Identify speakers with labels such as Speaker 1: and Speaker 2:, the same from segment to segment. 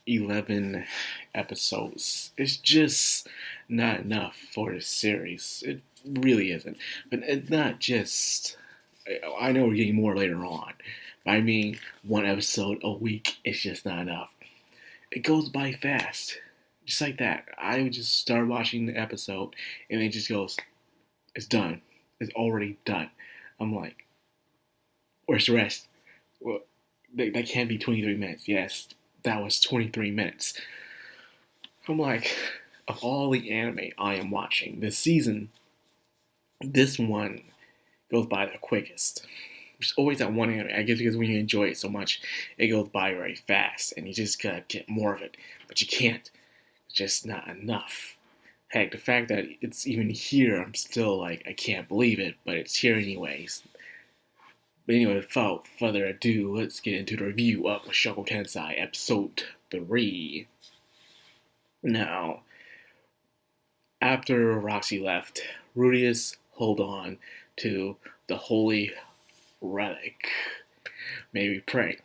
Speaker 1: 11 episodes. It's just not enough for this series. It really isn't. But it's not just. I know we're getting more later on. But I mean, one episode a week is just not enough. It goes by fast. Just like that. I would just start watching the episode and it just goes, it's done. It's already done. I'm like, where's the rest? Well, that can't be 23 minutes. Yes, that was 23 minutes. I'm like, of all the anime I am watching this season, this one goes by the quickest. There's always that one anime, I guess because when you enjoy it so much, it goes by very fast, and you just gotta get more of it. But you can't. It's just not enough. Heck, the fact that it's even here, I'm still like, I can't believe it, but it's here anyways. But anyway, without further ado, let's get into the review of Mushoku Tensei Episode 3. Now, after Roxy left, Rudius held on to the holy relic. May we pray.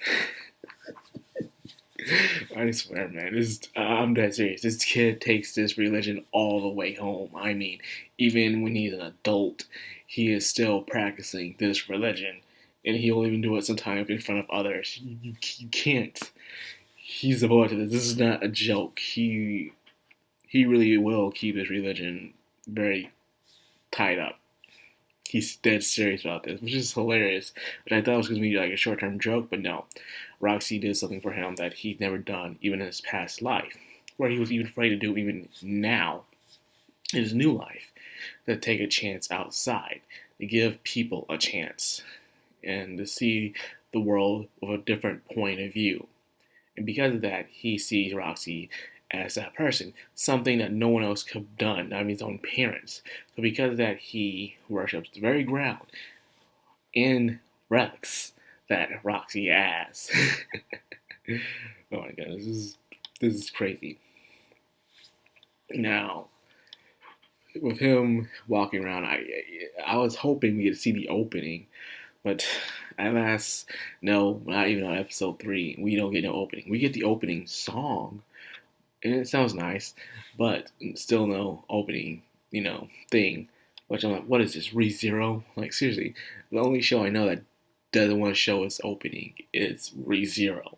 Speaker 1: I swear, man, I'm dead serious. This kid takes this religion all the way home. I mean, even when he's an adult, he is still practicing this religion. And he'll even do it sometimes in front of others. You can't. He's devoted to this. This is not a joke. He really will keep his religion very tied up. He's dead serious about this, which is hilarious. Which I thought was going to be like a short-term joke, but no. Roxy did something for him that he'd never done, even in his past life, where he was even afraid to do even now in his new life, to take a chance outside, to give people a chance, and to see the world with a different point of view. And because of that, he sees Roxy as that person, something that no one else could have done, not even his own parents. So because of that, he worships the very ground in relics that Roxy has. Oh my god, this is crazy. Now, with him walking around, I was hoping we could see the opening, but alas, no, not even on episode 3. We don't get no opening. We get the opening song, and it sounds nice, but still no opening, thing. Which I'm like, what is this, ReZero? Like, seriously, the only show I know that doesn't want to show its opening is ReZero.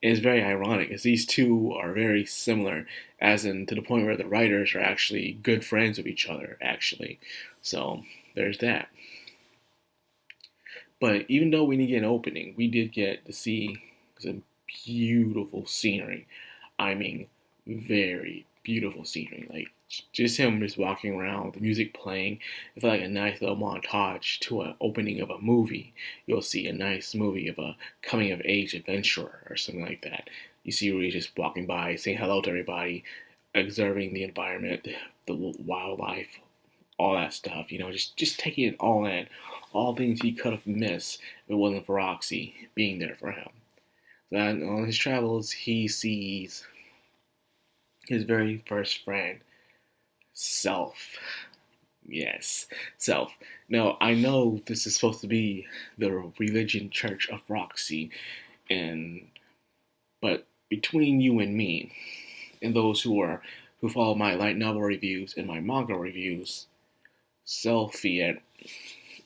Speaker 1: And it's very ironic, because these two are very similar, as in to the point where the writers are actually good friends with each other, actually. So, there's that. But even though we didn't get an opening, we did get to see some beautiful scenery. I mean, very beautiful scenery. Like, just him just walking around, the music playing. It felt like a nice little montage to an opening of a movie. You'll see a nice movie of a coming-of-age adventure or something like that. You see Rui just walking by, saying hello to everybody, observing the environment, the wildlife, all that stuff. Just taking it all in. All things he could have missed if it wasn't for Roxy being there for him. Then on his travels, he sees his very first friend, Self. Yes, Self. Now, I know this is supposed to be the religion church of Roxy, but between you and me, and those who follow my light novel reviews and my manga reviews, Selphie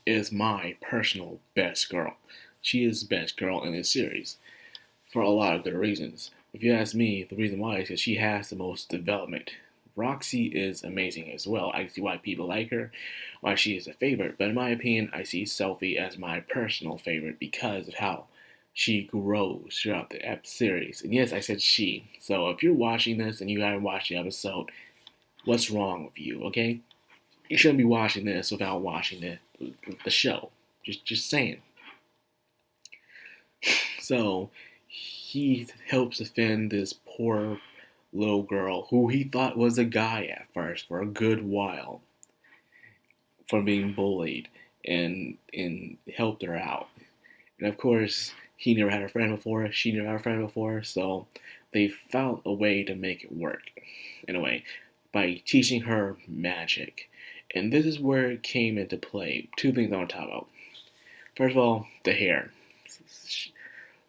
Speaker 1: is my personal best girl. She is the best girl in this series, for a lot of good reasons. If you ask me, the reason why is because she has the most development. Roxy is amazing as well. I see why people like her, why she is a favorite. But in my opinion, I see Selphie as my personal favorite because of how she grows throughout the series. And yes, I said she. So if you're watching this and you haven't watched the episode, what's wrong with you, okay? You shouldn't be watching this without watching the show. Just saying. So, he helps defend this poor little girl who he thought was a guy at first for a good while from being bullied, and helped her out. And of course, he never had a friend before, she never had a friend before, so they found a way to make it work, in a way, by teaching her magic. And this is where it came into play. Two things I want to talk about. First of all, the hair.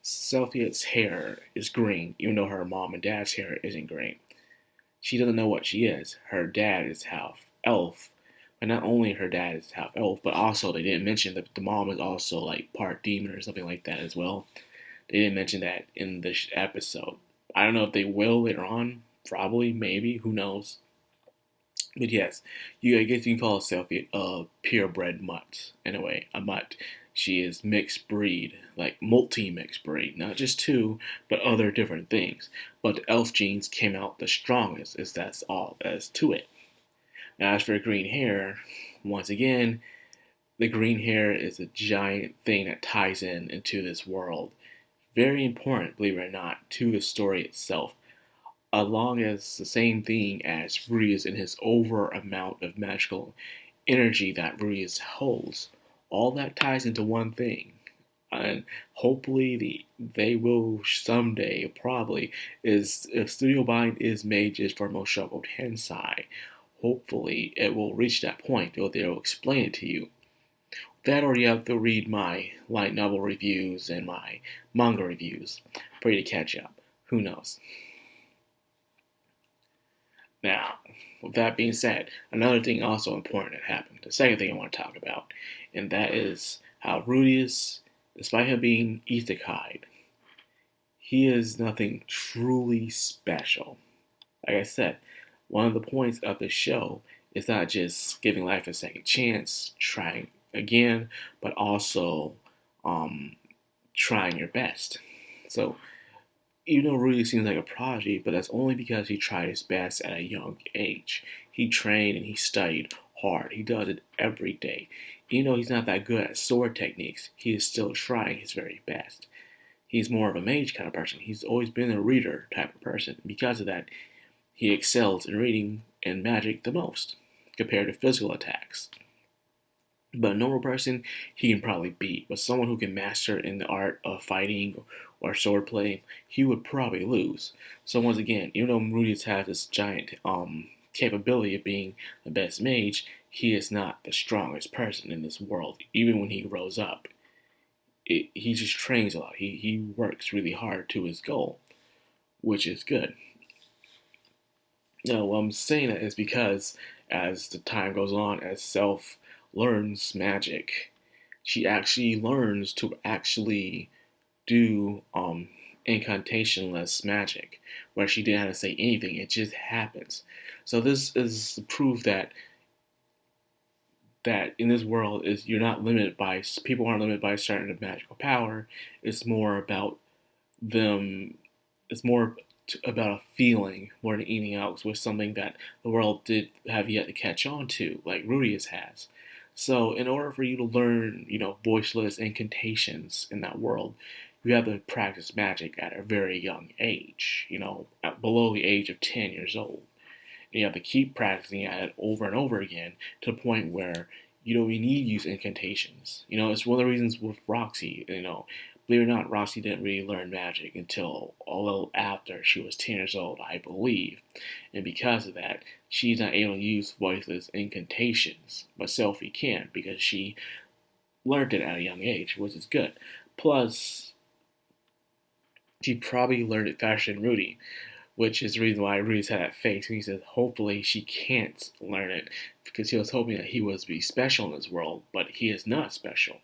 Speaker 1: Sylvia's hair is green, even though her mom and dad's hair isn't green. She doesn't know what she is. Her dad is half elf, but not only her dad is half elf, but also they didn't mention that the mom is also like part demon or something like that as well. They didn't mention that in this episode. I don't know if they will later on. Probably, maybe, who knows? But yes, I guess you can call Sylvia a purebred mutt in a way, a mutt. She is mixed breed, like multi-mixed breed, not just two, but other different things. But the elf genes came out the strongest, is that's all as to it. Now, as for green hair, once again, the green hair is a giant thing that ties into this world. Very important, believe it or not, to the story itself, along as the same thing as Rudeus in his over amount of magical energy that Rudeus holds. All that ties into one thing. And hopefully they will someday, probably, is if Studio Bind is made just for Mushoku Tensei, hopefully it will reach that point where they'll explain it to you. That or you have to read my light novel reviews and my manga reviews for you to catch up. Who knows? Now, with that being said, another thing also important that happened, the second thing I want to talk about, and that is how Rudeus, despite him being isekai'd, he is nothing truly special. Like I said, one of the points of the show is not just giving life a second chance, trying again, but also trying your best. So, even though Rudy seems like a prodigy, but that's only because he tried his best at a young age. He trained and he studied hard. He does it every day. Even though he's not that good at sword techniques, he is still trying his very best. He's more of a mage kind of person. He's always been a reader type of person. Because of that, he excels in reading and magic the most, compared to physical attacks. But a normal person, he can probably beat. But someone who can master in the art of fighting or swordplay, he would probably lose. So once again, even though Rudeus has this giant capability of being the best mage, he is not the strongest person in this world. Even when he grows up, he just trains a lot. He works really hard to his goal, which is good. Now, what I'm saying that is because as the time goes on, as Self learns magic, she actually learns to actually do incantationless magic, where she didn't have to say anything; it just happens. So this is the proof that in this world is you're not limited by people aren't limited by a certain magical power. It's more about them. It's more about a feeling more than anything else, with something that the world did have yet to catch on to, like Rudeus has. So, in order for you to learn, voiceless incantations in that world, you have to practice magic at a very young age, at below the age of 10 years old. And you have to keep practicing at it over and over again to the point where you need to use incantations. It's one of the reasons with Roxy, believe it or not, Roxy didn't really learn magic until a little after she was 10 years old, I believe. And because of that, she's not able to use voiceless incantations, but Selphie can because she learned it at a young age, which is good. Plus, she probably learned it faster than Rudy, which is the reason why Rudy's had that face. And he said, hopefully she can't learn it because he was hoping that he was to be special in this world, but he is not special.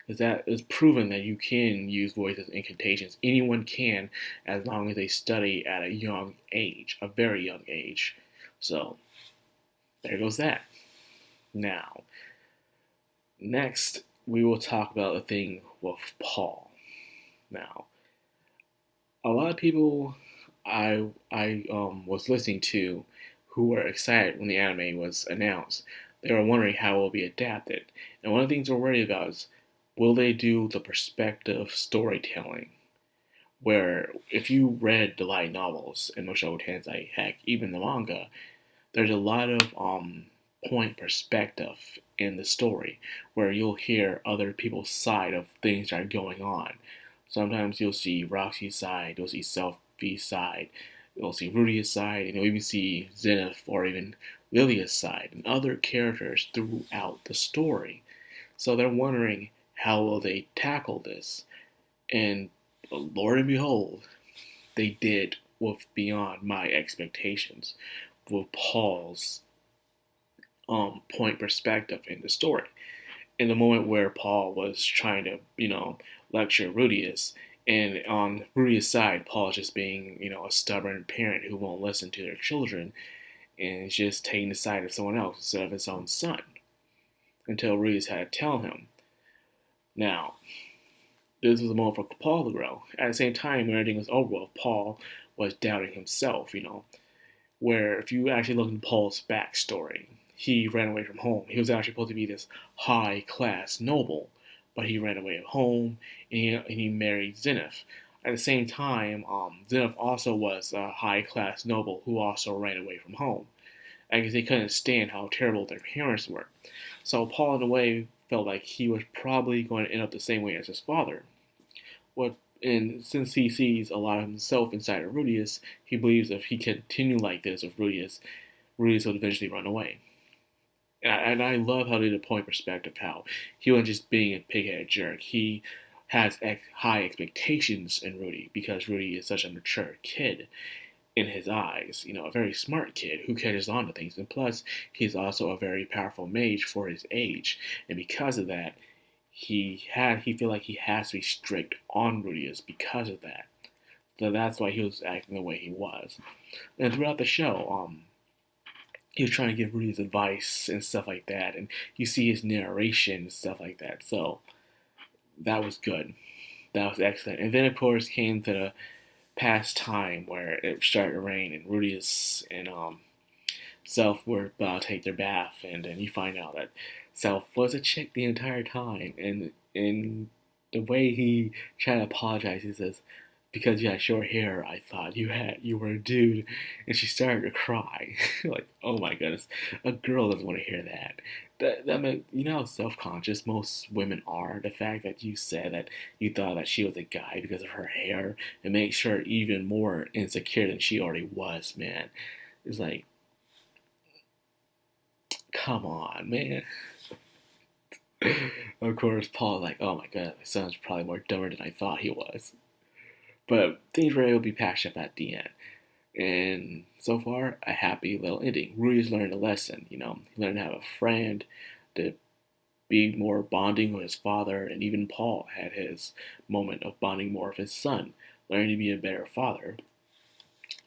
Speaker 1: Because that is proven that you can use voices incantations. Anyone can, as long as they study at a young age, a very young age. So, there goes that. Now, next, we will talk about the thing with Paul. Now, a lot of people I was listening to who were excited when the anime was announced, they were wondering how it will be adapted. And one of the things we're worried about is, will they do the perspective storytelling? Where, if you read the light novels in Mushoku Tensei, heck, even the manga, there's a lot of point perspective in the story, where you'll hear other people's side of things that are going on. Sometimes you'll see Roxy's side, you'll see Selphie's side, you'll see Rudy's side, and you'll even see Zenith or even Lilia's side, and other characters throughout the story. So they're wondering, how will they tackle this? And Lord and behold, they did with beyond my expectations with Paul's point perspective in the story. In the moment where Paul was trying to, lecture Rudius, and on Rudius' side, Paul's just being, a stubborn parent who won't listen to their children and is just taking the side of someone else instead of his own son. Until Rudius had to tell him. Now, this was a moment for Paul to grow. At the same time, when everything was over with, Paul was doubting himself, where if you actually look into Paul's backstory, he ran away from home. He was actually supposed to be this high-class noble, but he ran away at home, and he married Zenith. At the same time, Zenith also was a high-class noble who also ran away from home. I guess they couldn't stand how terrible their parents were. So Paul, in a way, felt like he was probably going to end up the same way as his father. And since he sees a lot of himself inside of Rudius, he believes if he continued like this with Rudius, Rudius would eventually run away. And I love how they did a point perspective, how he wasn't just being a pig-headed jerk. He has high expectations in Rudy because Rudy is such a mature kid in his eyes. A very smart kid who catches on to things. And plus, he's also a very powerful mage for his age. And because of that, he feel like he has to be strict on Rudius because of that. So that's why he was acting the way he was. And throughout the show, he was trying to give Rudius advice and stuff like that, and you see his narration and stuff like that. So that was good. That was excellent. And then, of course, came to the past time where it started to rain, and Rudius and Self were about to take their bath, and then you find out that Self was a chick the entire time, and in the way he tried to apologize, he says, "Because you had short hair, I thought you were a dude," and she started to cry. Like, oh my goodness, a girl doesn't want to hear that. That meant, how self-conscious most women are. The fact that you said that you thought that she was a guy because of her hair, it makes her even more insecure than she already was, man. It's like, come on, man. Of course, Paul's like, oh my god, my son's probably more dumber than I thought he was. But things were able to be patched up at the end. And so far, a happy little ending. Rudy's learned a lesson, He learned to have a friend, to be more bonding with his father, and even Paul had his moment of bonding more with his son, learning to be a better father.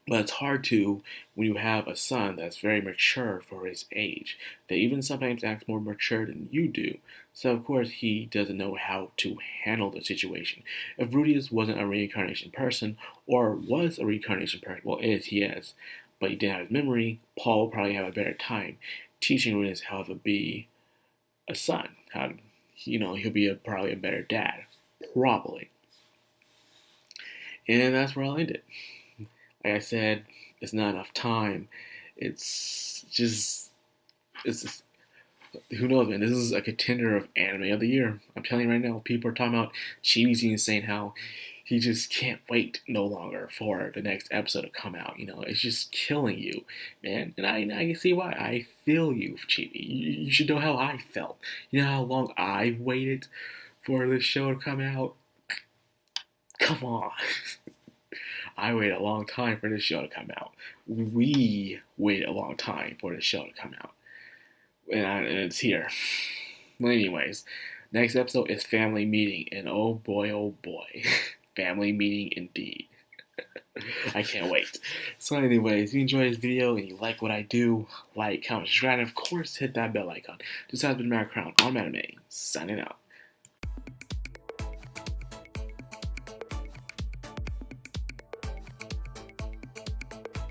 Speaker 1: But it's hard to when you have a son that's very mature for his age. That even sometimes acts more mature than you do. So of course he doesn't know how to handle the situation. If Rudius wasn't a reincarnation person, or was a reincarnation person, well, he is, but he didn't have his memory, Paul will probably have a better time teaching Rudius how to be a son. He'll be probably a better dad. Probably. And that's where I'll end it. Like I said, it's not enough time. It's just who knows, man. This is a contender of anime of the year. I'm telling you right now, people are talking about Chibi's saying how he just can't wait no longer for the next episode to come out. It's just killing you, man. And I can see why. I feel you, Chibi. You should know how I felt. You know how long I waited for this show to come out? Come on. I waited a long time for this show to come out. We waited a long time for this show to come out. And it's here. Well, anyways, next episode is Family Meeting. And oh boy, Family Meeting indeed. I can't wait. So anyways, if you enjoyed this video and you like what I do, like, comment, subscribe, and of course hit that bell icon. This has been Madcrownxox on Anime, signing out.